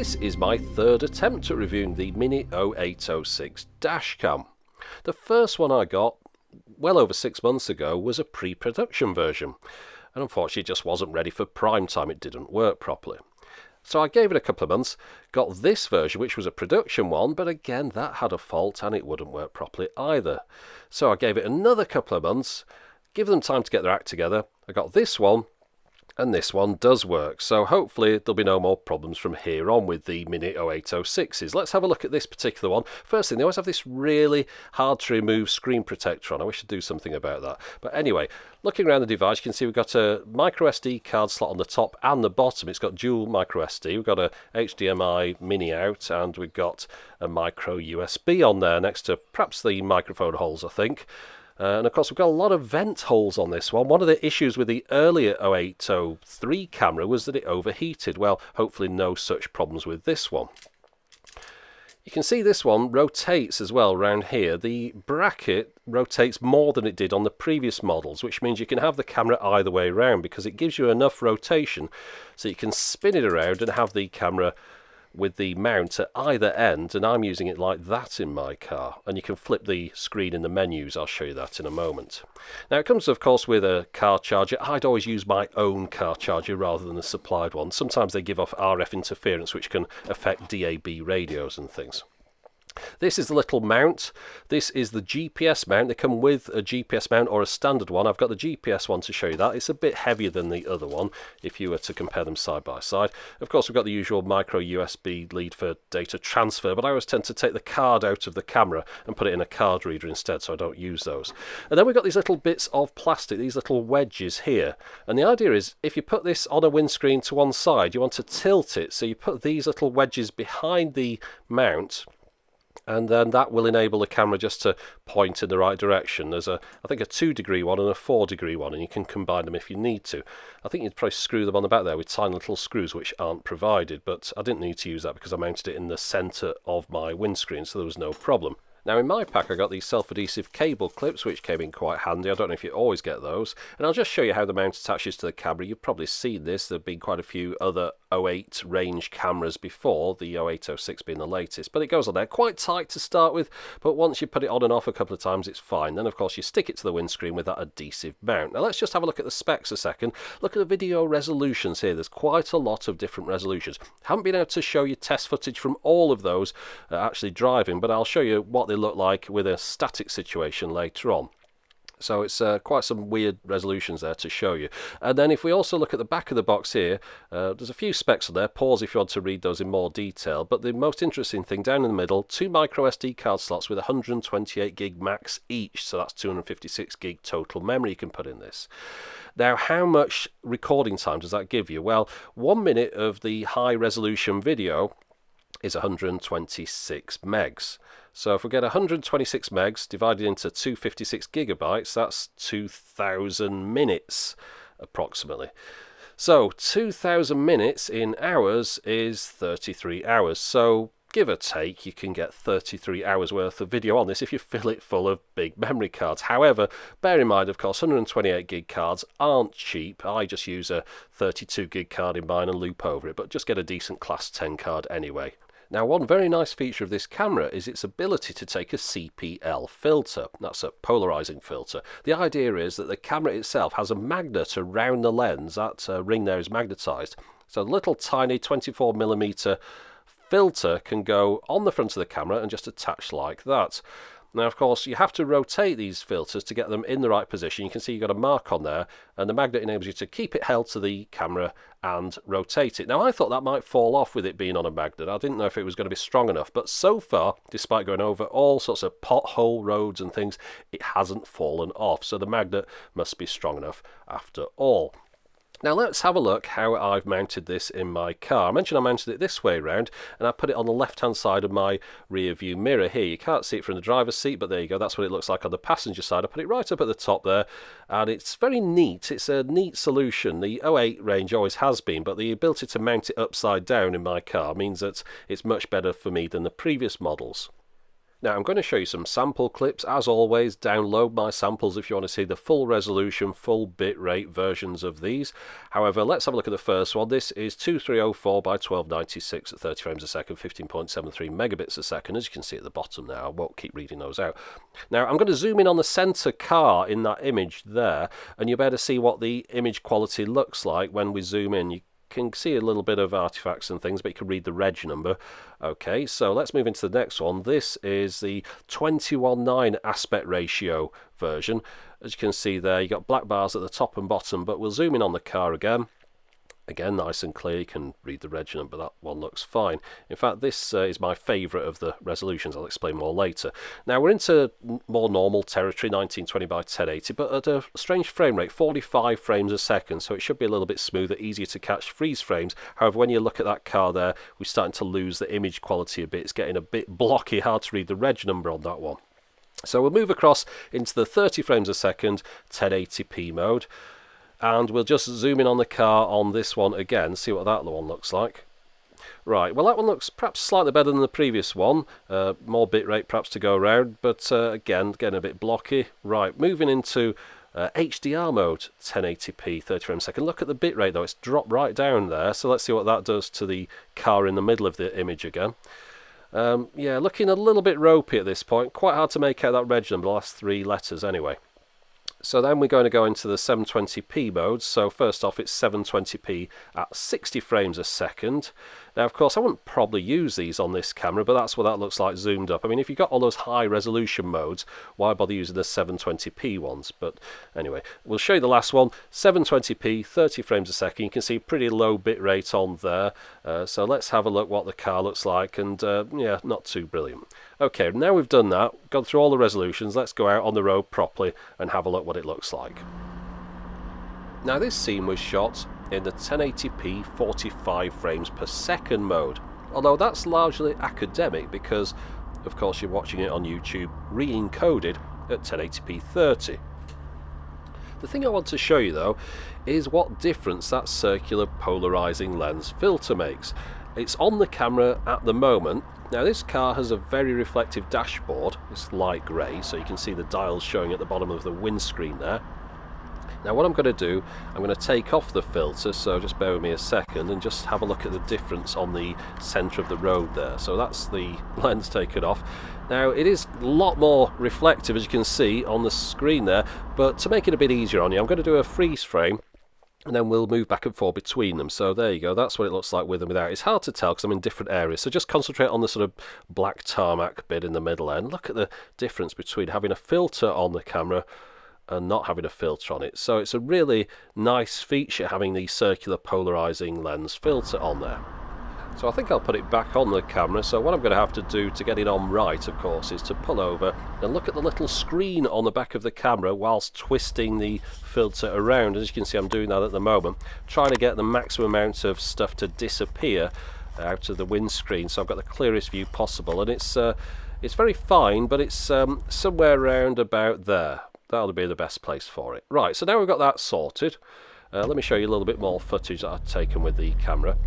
This is my third attempt at reviewing the Mini 0806 Dashcam. The first one I got well over 6 months ago was a pre-production version, and unfortunately it just wasn't ready for prime time. It didn't work properly. So I gave it a couple of months, got this version which was a production one, but again that had a fault and it wouldn't work properly either. So I gave it another couple of months, give them time to get their act together. I got this one, and this one does work, so hopefully there'll be no more problems from here on with the Mini 0806s. Let's have a look at this particular one. First thing, they always have this really hard to remove screen protector on. I wish I'd do something about that. But anyway, looking around the device, you can see we've got a micro SD card slot on the top and the bottom. It's got dual micro SD. We've got a HDMI mini out, and we've got a micro USB on there next to perhaps the microphone holes, I think. And of course we've got a lot of vent holes on this one. One of the issues with the earlier 0803 camera was that it overheated. Well, hopefully no such problems with this one. You can see this one rotates as well around here. The bracket rotates more than it did on the previous models, which means you can have the camera either way around because it gives you enough rotation so you can spin it around and have the camera with the mount at either end, and I'm using it like that in my car. And you can flip the screen in the menus. I'll show you that in a moment. Now it comes of course with a car charger. I'd always use my own car charger rather than a supplied one. Sometimes they give off RF interference which can affect DAB radios and things. This is the little mount. This is the GPS mount. They come with a GPS mount or a standard one. I've got the GPS one to show you that. It's a bit heavier than the other one if you were to compare them side by side. Of course, we've got the usual micro USB lead for data transfer, but I always tend to take the card out of the camera and put it in a card reader instead, so I don't use those. And then we've got these little bits of plastic, these little wedges here. And the idea is if you put this on a windscreen to one side, you want to tilt it, so you put these little wedges behind the mount, and then that will enable the camera just to point in the right direction. There's I think a 2-degree one and a 4-degree one, and you can combine them if you need to. I think you'd probably screw them on the back there with tiny little screws which aren't provided, but I didn't need to use that because I mounted it in the centre of my windscreen, so there was no problem. Now in my pack I got these self-adhesive cable clips which came in quite handy. I don't know if you always get those, and I'll just show you how the mount attaches to the camera. You've probably seen this. There have been quite a few other 08 range cameras before, the 0806 being the latest, but it goes on there quite tight to start with, but once you put it on and off a couple of times it's fine. Then of course you stick it to the windscreen with that adhesive mount. Now let's just have a look at the specs a second. Look at the video resolutions here. There's quite a lot of different resolutions. Haven't been able to show you test footage from all of those actually driving, but I'll show you what they look like with a static situation later on. So it's quite some weird resolutions there to show you. And then if we also look at the back of the box here, there's a few specs on there. Pause if you want to read those in more detail. But the most interesting thing down in the middle, 2 micro SD card slots with 128 gig max each. So that's 256 gig total memory you can put in this. Now, how much recording time does that give you? Well, 1 minute of the high resolution video is 126 megs. So if we get 126 megs divided into 256 gigabytes, that's 2,000 minutes approximately. So 2,000 minutes in hours is 33 hours. So give or take, you can get 33 hours worth of video on this if you fill it full of big memory cards. However, bear in mind, of course, 128 gig cards aren't cheap. I just use a 32 gig card in mine and loop over it, but just get a decent class 10 card anyway. Now, one very nice feature of this camera is its ability to take a CPL filter. That's a polarizing filter. The idea is that the camera itself has a magnet around the lens. That ring there is magnetized. So a little tiny 24mm filter can go on the front of the camera and just attach like that. Now, of course, you have to rotate these filters to get them in the right position. You can see you've got a mark on there, and the magnet enables you to keep it held to the camera and rotate it. Now, I thought that might fall off with it being on a magnet. I didn't know if it was going to be strong enough, but so far, despite going over all sorts of pothole roads and things, it hasn't fallen off. So the magnet must be strong enough after all. Now let's have a look how I've mounted this in my car. I mentioned I mounted it this way around, and I put it on the left hand side of my rear view mirror here. You can't see it from the driver's seat, but there you go, that's what it looks like on the passenger side. I put it right up at the top there, and it's very neat. It's a neat solution. The 08 range always has been, but the ability to mount it upside down in my car means that it's much better for me than the previous models. Now I'm going to show you some sample clips. As always, download my samples if you want to see the full resolution, full bitrate versions of these. However, let's have a look at the first one. This is 2304 by 1296 at 30 frames a second, 15.73 megabits a second. As you can see at the bottom now, I won't keep reading those out. Now I'm going to zoom in on the center car in that image there, and you'll be able to see what the image quality looks like when we zoom in. You can see a little bit of artifacts and things, but you can read the reg number. Okay, so let's move into the next one. This is the 21:9 aspect ratio version. As you can see there, you got black bars at the top and bottom, but we'll zoom in on the car again. Again, nice and clear. You can read the reg number. That one looks fine. In fact, this is my favourite of the resolutions. I'll explain more later. Now, we're into more normal territory, 1920 by 1080, but at a strange frame rate, 45 frames a second, so it should be a little bit smoother, easier to catch freeze frames. However, when you look at that car there, we're starting to lose the image quality a bit. It's getting a bit blocky, hard to read the reg number on that one. So we'll move across into the 30 frames a second, 1080p mode. And we'll just zoom in on the car on this one again, see what that one looks like. Right, well that one looks perhaps slightly better than the previous one. More bitrate perhaps to go around, but again, getting a bit blocky. Right, moving into HDR mode, 1080p, 30 frames a second. Look at the bitrate though, it's dropped right down there. So let's see what that does to the car in the middle of the image again. Yeah, looking a little bit ropey at this point. Quite hard to make out that reg number, the last 3 letters anyway. So then we're going to go into the 720p mode. So first off, it's 720p at 60 frames a second. Now, of course, I wouldn't probably use these on this camera, but that's what that looks like zoomed up. I mean, if you've got all those high resolution modes, why bother using the 720p ones? But anyway, we'll show you the last one. 720p, 30 frames a second. You can see pretty low bit rate on there. So let's have a look what the car looks like. And yeah, not too brilliant. Okay, now we've done that, gone through all the resolutions, let's go out on the road properly and have a look what it looks like. Now this scene was shot in the 1080p 45 frames per second mode, although that's largely academic because of course you're watching it on YouTube re-encoded at 1080p 30. The thing I want to show you though is what difference that circular polarizing lens filter makes. It's on the camera at the moment. Now this car has a very reflective dashboard. It's light grey, so you can see the dials showing at the bottom of the windscreen there. Now what I'm going to do, I'm going to take off the filter, so just bear with me a second and just have a look at the difference on the centre of the road there. So that's the lens taken off. Now it is a lot more reflective as you can see on the screen there, but to make it a bit easier on you, I'm going to do a freeze frame and then we'll move back and forth between them. So there you go, that's what it looks like with and without. It's hard to tell because I'm in different areas, so just concentrate on the sort of black tarmac bit in the middle there and look at the difference between having a filter on the camera and not having a filter on it. So it's a really nice feature having the circular polarizing lens filter on there. So I think I'll put it back on the camera. So what I'm going to have to do to get it on right, of course, is to pull over and look at the little screen on the back of the camera whilst twisting the filter around. As you can see, I'm doing that at the moment, trying to get the maximum amount of stuff to disappear out of the windscreen so I've got the clearest view possible. And it's very fine, but it's somewhere around about there. That'll be the best place for it. Right, so now we've got that sorted. Let me show you a little bit more footage that I've taken with the camera.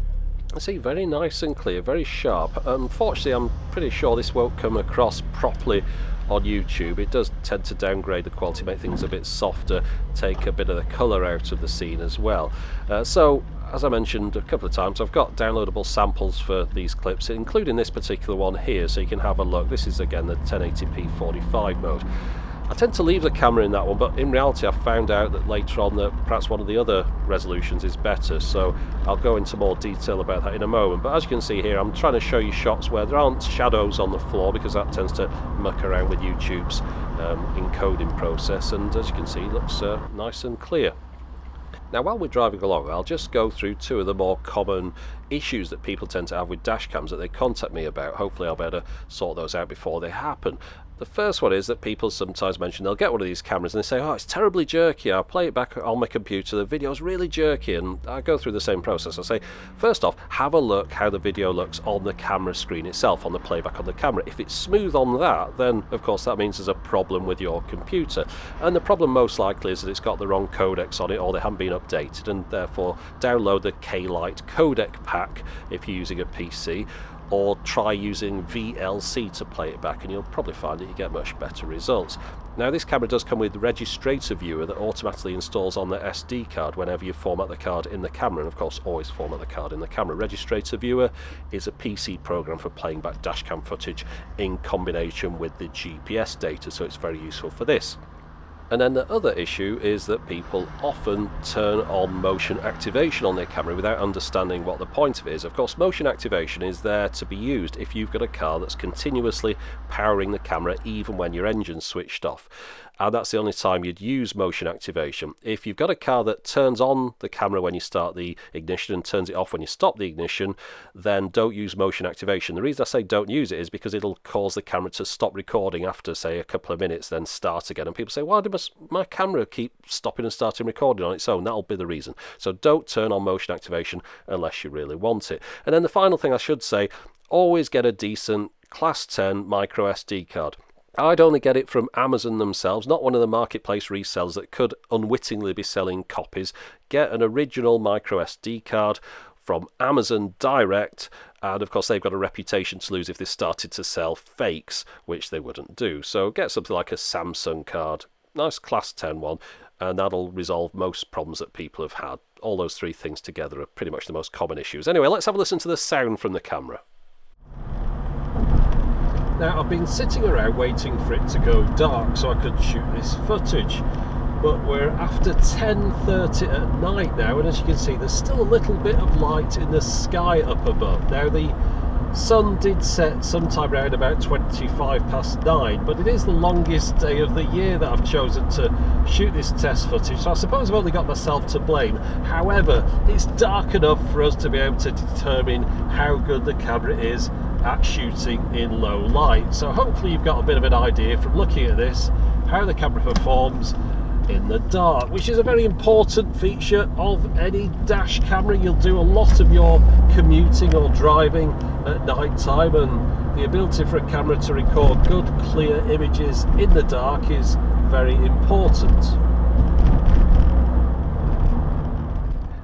I see, very nice and clear, very sharp. Unfortunately, I'm pretty sure this won't come across properly on YouTube. It does tend to downgrade the quality, make things a bit softer, take a bit of the colour out of the scene as well. So, as I mentioned a couple of times, I've got downloadable samples for these clips, including this particular one here, so you can have a look. This is again the 1080p 45 mode. I tend to leave the camera in that one, but in reality I've found out that later on that perhaps one of the other resolutions is better, so I'll go into more detail about that in a moment. But as you can see here, I'm trying to show you shots where there aren't shadows on the floor because that tends to muck around with YouTube's encoding process, and as you can see, it looks nice and clear. Now while we're driving along, I'll just go through 2 of the more common issues that people tend to have with dash cams that they contact me about. Hopefully I'll be able to sort those out before they happen. The first one is that people sometimes mention they'll get one of these cameras and they say, oh, it's terribly jerky, I'll play it back on my computer, the video's really jerky, and I go through the same process. I say, first off, have a look how the video looks on the camera screen itself, on the playback on the camera. If it's smooth on that, then of course that means there's a problem with your computer, and the problem most likely is that it's got the wrong codecs on it or they haven't been updated, and therefore download the K-Lite codec pack if you're using a PC. or try using VLC to play it back, and you'll probably find that you get much better results. Now, this camera does come with the Registrator Viewer that automatically installs on the SD card whenever you format the card in the camera, and of course always format the card in the camera. Registrator Viewer is a PC program for playing back dashcam footage in combination with the GPS data, so it's very useful for this. And then the other issue is that people often turn on motion activation on their camera without understanding what the point of it is. Of course, motion activation is there to be used if you've got a car that's continuously powering the camera even when your engine's switched off. And that's the only time you'd use motion activation. If you've got a car that turns on the camera when you start the ignition and turns it off when you stop the ignition, then don't use motion activation. The reason I say don't use it is because it'll cause the camera to stop recording after, say, a couple of minutes, then start again. And people say, why does my camera keep stopping and starting recording on its own? That'll be the reason. So don't turn on motion activation unless you really want it. And then the final thing I should say, always get a decent Class 10 micro SD card. I'd only get it from Amazon themselves, not one of the marketplace resellers that could unwittingly be selling copies. Get an original micro SD card from Amazon direct, and of course they've got a reputation to lose if they started to sell fakes, which they wouldn't do. So get something like a Samsung card, nice Class 10 one, and that'll resolve most problems that people have had. All those three things together are pretty much the most common issues. Anyway, let's have a listen to the sound from the camera. Now, I've been sitting around waiting for it to go dark so I could shoot this footage, but we're after 10:30 at night now, and as you can see there's still a little bit of light in the sky up above. Now, the sun did set sometime around about 9:25, but it is the longest day of the year that I've chosen to shoot this test footage, so I suppose I've only got myself to blame. However, it's dark enough for us to be able to determine how good the camera is at shooting in low light. So hopefully you've got a bit of an idea from looking at this how the camera performs in the dark, which is a very important feature of any dash camera. You'll do a lot of your commuting or driving at night time, and the ability for a camera to record good clear images in the dark is very important.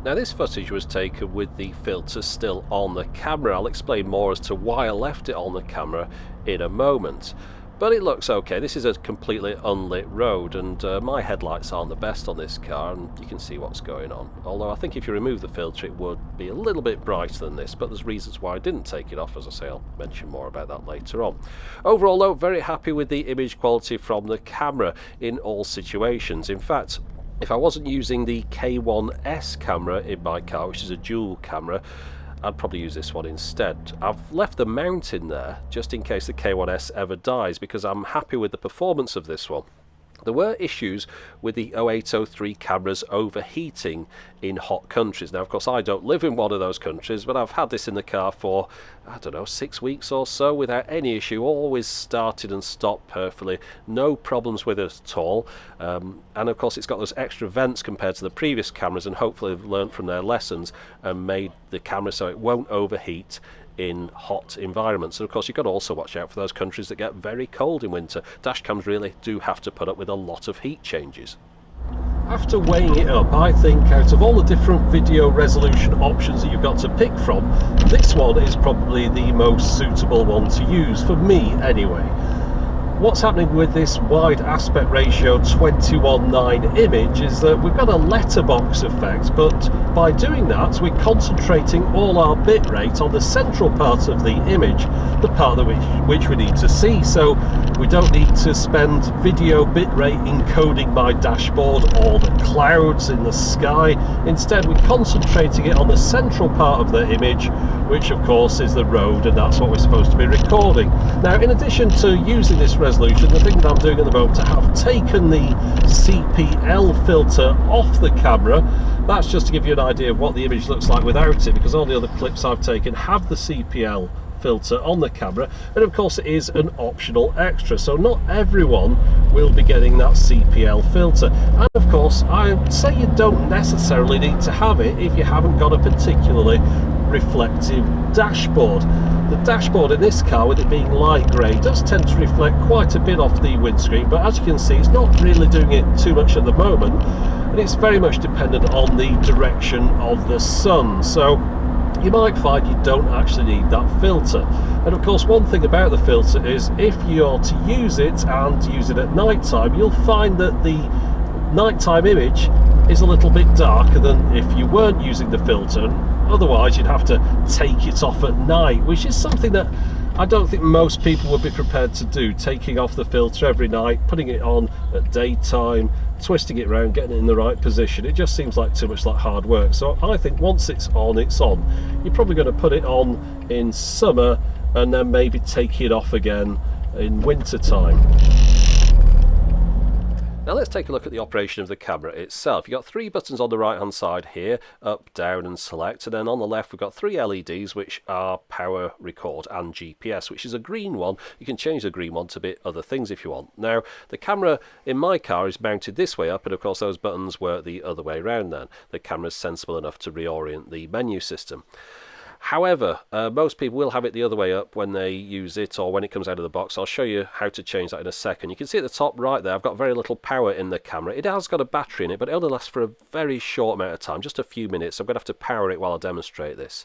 Now, this footage was taken with the filter still on the camera. I'll explain more as to why I left it on the camera in a moment. But it looks okay. This is a completely unlit road, and my headlights aren't the best on this car, and you can see what's going on. Although I think if you remove the filter it would be a little bit brighter than this, but there's reasons why I didn't take it off. As I say, I'll mention more about that later on. Overall though, very happy with the image quality from the camera in all situations. In fact, if I wasn't using the K1S camera in my car, which is a dual camera, I'd probably use this one instead. I've left the mount in there just in case the K1S ever dies, because I'm happy with the performance of this one. There were issues with the 0803 cameras overheating in hot countries. Now, of course, I don't live in one of those countries, but I've had this in the car for, I don't know, 6 weeks or so without any issue. Always started and stopped perfectly. No problems with it at all. And of course, it's got those extra vents compared to the previous cameras, and hopefully they've learned from their lessons and made the camera so it won't overheat in hot environments. And of course you've got to also watch out for those countries that get very cold in winter. Dashcams really do have to put up with a lot of heat changes. After weighing it up, I think out of all the different video resolution options that you've got to pick from, this one is probably the most suitable one to use, for me anyway. What's happening with this wide aspect ratio 21:9 image is that we've got a letterbox effect, but by doing that we're concentrating all our bitrate on the central part of the image, the part that which we need to see. So we don't need to spend video bitrate encoding my dashboard or the clouds in the sky. Instead, we're concentrating it on the central part of the image, which of course is the road, and that's what we're supposed to be recording. Now, in addition to using this resolution, the thing that I'm doing at the moment, I have taken the CPL filter off the camera. That's just to give you an idea of what the image looks like without it, because all the other clips I've taken have the CPL filter on the camera, and of course it is an optional extra, so not everyone will be getting that CPL filter. And of course I say you don't necessarily need to have it if you haven't got a particularly reflective dashboard. The dashboard in this car, with it being light grey, does tend to reflect quite a bit off the windscreen, but as you can see it's not really doing it too much at the moment, and it's very much dependent on the direction of the sun. So you might find you don't actually need that filter. And of course, one thing about the filter is if you're to use it and use it at night time, you'll find that the nighttime image is a little bit darker than if you weren't using the filter. Otherwise, you'd have to take it off at night, which is something that I don't think most people would be prepared to do, taking off the filter every night, putting it on at daytime, twisting it around, getting it in the right position. It just seems like too much like hard work. So I think once it's on, it's on. You're probably going to put it on in summer and then maybe take it off again in winter time. Now let's take a look at the operation of the camera itself. You've got three buttons on the right hand side here, up, down and select, and then on the left we've got three LEDs which are power, record and GPS, which is a green one. You can change the green one to be other things if you want. Now the camera in my car is mounted this way up, and of course those buttons were the other way around then. The camera's sensible enough to reorient the menu system. However, most people will have it the other way up when they use it or when it comes out of the box. I'll show you how to change that in a second. You can see at the top right there, I've got very little power in the camera. It has got a battery in it, but it only lasts for a very short amount of time, just a few minutes. I'm going to have to power it while I demonstrate this.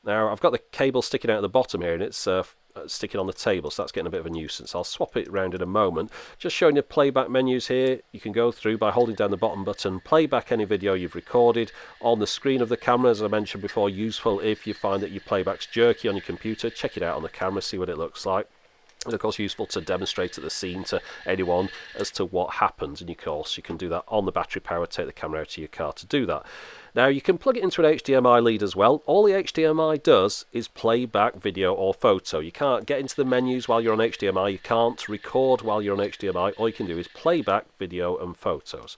Now, I've got the cable sticking out at the bottom here, and it's sticking on the table, so that's getting a bit of a nuisance. I'll swap it around in a moment. Just showing you playback menus here. You can go through by holding down the bottom button, play back any video you've recorded on the screen of the camera. As I mentioned before, useful if you find that your playback's jerky on your computer. Check it out on the camera, see what it looks like. And of course useful to demonstrate at the scene to anyone as to what happens, and of course you can do that on the battery power. Take the camera out of your car to do that. Now you can plug it into an HDMI lead as well. All the HDMI does is play back video or photo. You can't get into the menus while you're on HDMI, you can't record while you're on HDMI. All you can do is play back video and photos.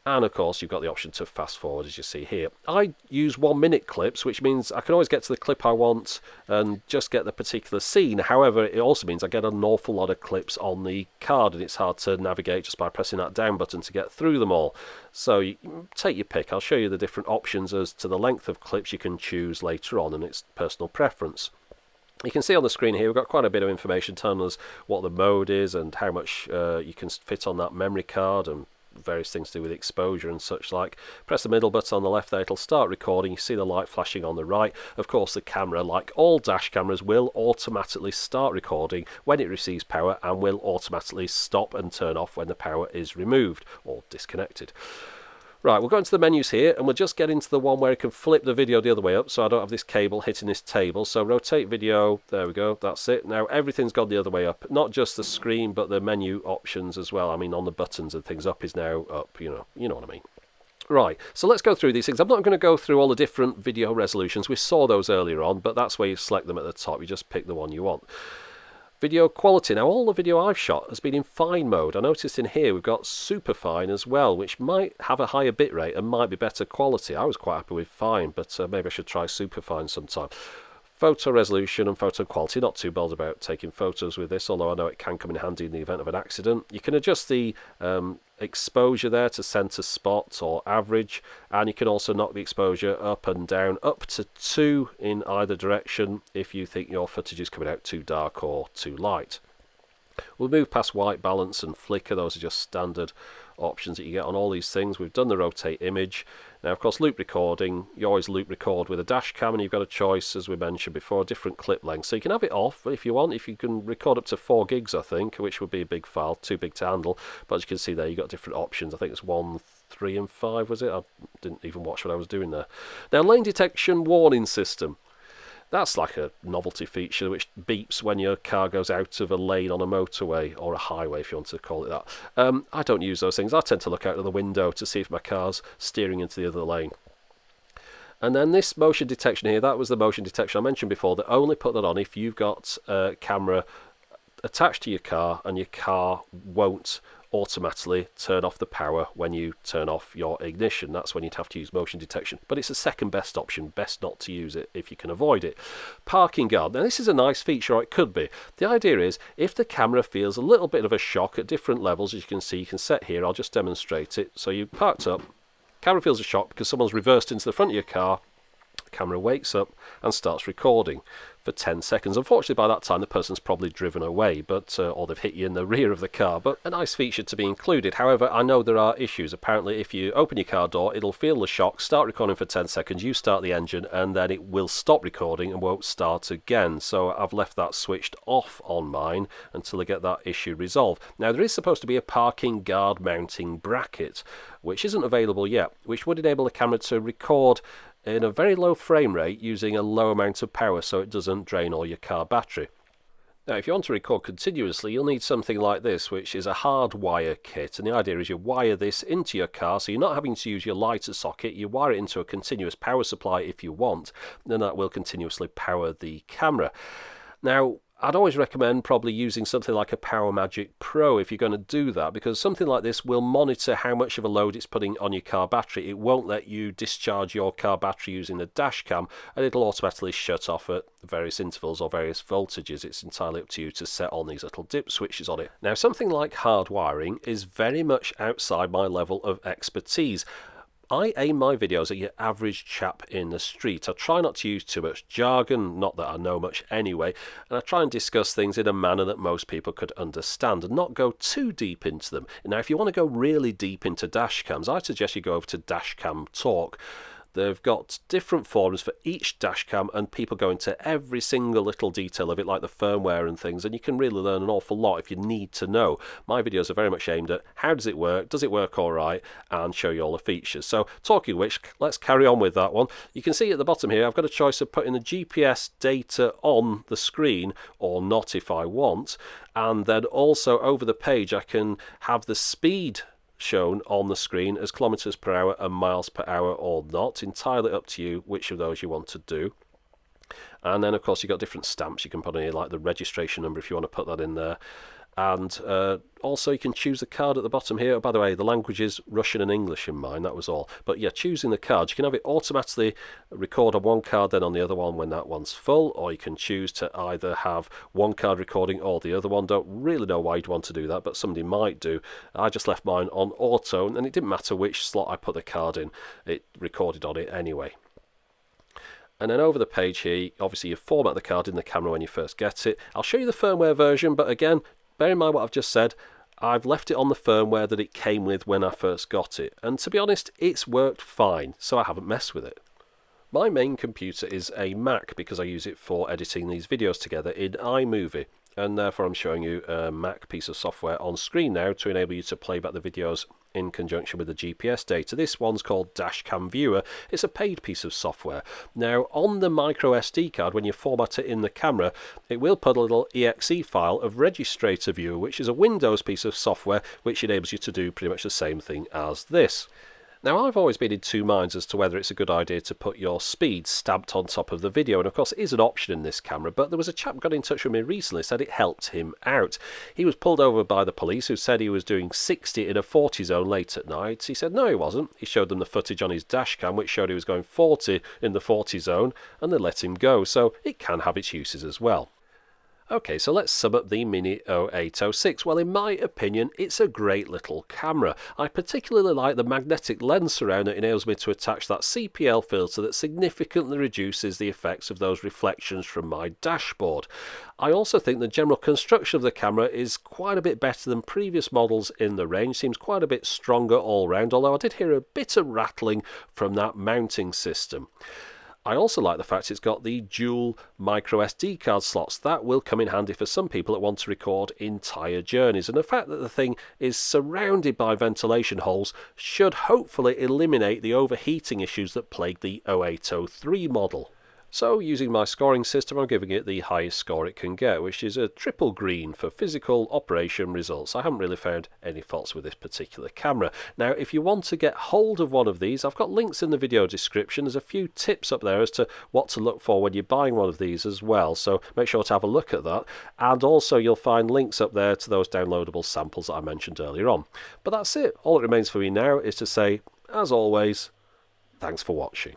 And of course you've got the option to fast forward, as you see here. I use 1 minute clips, which means I can always get to the clip I want and just get the particular scene. However, it also means I get an awful lot of clips on the card, and it's hard to navigate just by pressing that down button to get through them all. So you take your pick. I'll show you the different options as to the length of clips you can choose later on, and it's personal preference. You can see on the screen here we've got quite a bit of information telling us what the mode is and how much you can fit on that memory card, and various things to do with exposure and such like. Press the middle button on the left there, it'll start recording. You see the light flashing on the right. Of course the camera, like all dash cameras, will automatically start recording when it receives power and will automatically stop and turn off when the power is removed or disconnected. Right, we'll go into the menus here, and we'll just get into the one where it can flip the video the other way up, so I don't have this cable hitting this table. So rotate video, there we go, that's it. Now everything's gone the other way up, not just the screen, but the menu options as well. I mean, on the buttons and things, up is now up, you know what I mean. Right, so let's go through these things. I'm not going to go through all the different video resolutions. We saw those earlier on, but that's where you select them at the top. You just pick the one you want. Video quality. Now all the video I've shot has been in fine mode. I noticed in here we've got super fine as well, which might have a higher bitrate and might be better quality. I was quite happy with fine, but maybe I should try super fine sometime. Photo resolution and photo quality, not too bothered about taking photos with this, although I know it can come in handy in the event of an accident. You can adjust the exposure there to center spot or average, and you can also knock the exposure up and down, up to 2 in either direction if you think your footage is coming out too dark or too light. We'll move past white balance and flicker. Those are just standard options that you get on all these things. We've done the rotate image. Now of course loop recording, you always loop record with a dash cam, and you've got a choice, as we mentioned before, different clip lengths. So you can have it off if you want. If you can record up to 4 gigs I think, which would be a big file, too big to handle, but as you can see there you've got different options. I think it's 1, 3 and 5 was it? I didn't even watch what I was doing there. Now lane detection warning system. That's like a novelty feature which beeps when your car goes out of a lane on a motorway, or a highway if you want to call it that. I don't use those things. I tend to look out of the window to see if my car's steering into the other lane. And then this motion detection here, that was the motion detection I mentioned before, that only put that on if you've got a camera attached to your car and your car won't automatically turn off the power when you turn off your ignition. That's when you'd have to use motion detection, but it's a second best option. Best not to use it if you can avoid it. Parking guard. Now this is a nice feature, or it could be. The idea is if the camera feels a little bit of a shock at different levels, as you can see, you can set here. I'll just demonstrate it. So you parked up, camera feels a shock because someone's reversed into the front of your car. camera wakes up and starts recording for 10 seconds. Unfortunately, by that time, the person's probably driven away, or they've hit you in the rear of the car, but a nice feature to be included. However, I know there are issues. Apparently, if you open your car door, it'll feel the shock, start recording for 10 seconds, you start the engine, and then it will stop recording and won't start again. So I've left that switched off on mine until I get that issue resolved. Now, there is supposed to be a parking guard mounting bracket, which isn't available yet, which would enable the camera to record in a very low frame rate using a low amount of power so it doesn't drain all your car battery. Now, if you want to record continuously, you'll need something like this, which is a Hardwire kit. And the idea is you wire this into your car, so you're not having to use your lighter socket. You wire it into a continuous power supply if you want, then that will continuously power the camera. Now, I'd always recommend probably using something like a PowerMagic Pro if you're going to do that, because something like this will monitor how much of a load it's putting on your car battery. It won't let you discharge your car battery using the Dashcam, and it'll automatically shut off at various intervals or various voltages. It's entirely up to you to set on these little dip switches on it. Now, something like hardwiring is very much outside my level of expertise. I aim my videos at your average chap in the street. I try not to use too much jargon, not that I know much anyway, and I try and discuss things in a manner that most people could understand and not go too deep into them. Now, if you want to go really deep into dashcams, I suggest you go over to Dashcam Talk. They've got different forums for each dashcam, and people go into every single little detail of it, like the firmware and things, and you can really learn an awful lot if you need to know. My videos are very much aimed at how does it work all right, and show you all the features. So, talking of which, let's carry on with that one. You can see at the bottom here, I've got a choice of putting the GPS data on the screen or not if I want, and then also over the page I can have the speed shown on the screen as kilometers per hour and miles per hour or not. Entirely up to you which of those you want to do. And then of course you've got different stamps you can put in here, like the registration number if you want to put that in there. And also you can choose the card at the bottom here. Oh, by the way, the language is Russian and English in mine, that was all. But yeah, choosing the card, you can have it automatically record on one card, then on the other one when that one's full, or you can choose to either have one card recording or the other one. Don't really know why you'd want to do that, but somebody might do. I just left mine on auto, and it didn't matter which slot I put the card in, it recorded on it anyway. And then over the page here, obviously you format the card in the camera when you first get it. I'll show you the firmware version, but again, bear in mind what I've just said. I've left it on the firmware that it came with when I first got it, and to be honest, it's worked fine, so I haven't messed with it. My main computer is a Mac because I use it for editing these videos together in iMovie, and therefore I'm showing you a Mac piece of software on screen now to enable you to play back the videos in conjunction with the GPS data. This one's called Dashcam Viewer. It's a paid piece of software. Now, on the micro SD card, when you format it in the camera, it will put a little exe file of Registrator Viewer, which is a Windows piece of software which enables you to do pretty much the same thing as this. Now, I've always been in two minds as to whether it's a good idea to put your speed stamped on top of the video, and of course it is an option in this camera, but there was a chap got in touch with me recently, said it helped him out. He was pulled over by the police who said he was doing 60 in a 40 zone late at night. He said no, he wasn't. He showed them the footage on his dash cam which showed he was going 40 in the 40 zone, and they let him go, so it can have its uses as well. Okay, so let's sum up the Mini 0806. Well, in my opinion, it's a great little camera. I particularly like the magnetic lens surround that enables me to attach that CPL filter that significantly reduces the effects of those reflections from my dashboard. I also think the general construction of the camera is quite a bit better than previous models in the range. Seems quite a bit stronger all round, although I did hear a bit of rattling from that mounting system. I also like the fact it's got the dual micro SD card slots. That will come in handy for some people that want to record entire journeys, and the fact that the thing is surrounded by ventilation holes should hopefully eliminate the overheating issues that plague the 0803 model. So, using my scoring system, I'm giving it the highest score it can get, which is a triple green for physical operation results. I haven't really found any faults with this particular camera. Now, if you want to get hold of one of these, I've got links in the video description. There's a few tips up there as to what to look for when you're buying one of these as well, so make sure to have a look at that. And also, you'll find links up there to those downloadable samples that I mentioned earlier on. But that's it. All that remains for me now is to say, as always, thanks for watching.